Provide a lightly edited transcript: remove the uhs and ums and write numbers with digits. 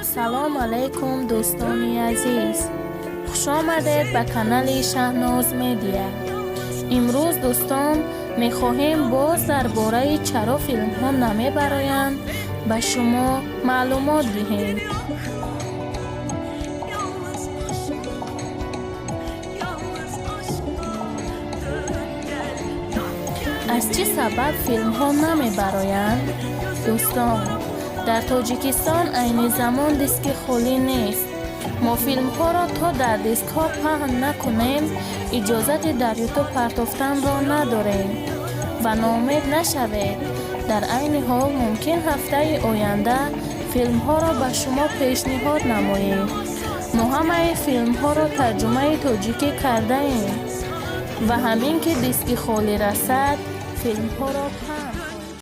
سلام علیکم دوستانی عزیز، خوش آمدید به کانال شهناز میدیا. امروز دوستان میخواهیم باز درباره چرا فیلم ها نمیبرایند به شما معلومات دهیم. از چه سبب فیلم ها نمیبرایند؟ دوستان، در تاجیکستان عین زمان دیسک خالی نیست. ما فیلم ها را تا در دیسک ها پهن نکنیم اجازت در یوتیوب پرتافتن را نداریم و ناامید نشوید. در عین حال ممکن هفته آینده فیلم ها را به شما پیشنهاد نماییم. ما همه فیلم ها را ترجمه تاجیکی کرده ایم و همین که دیسک خالی رسد فیلم ها را پهن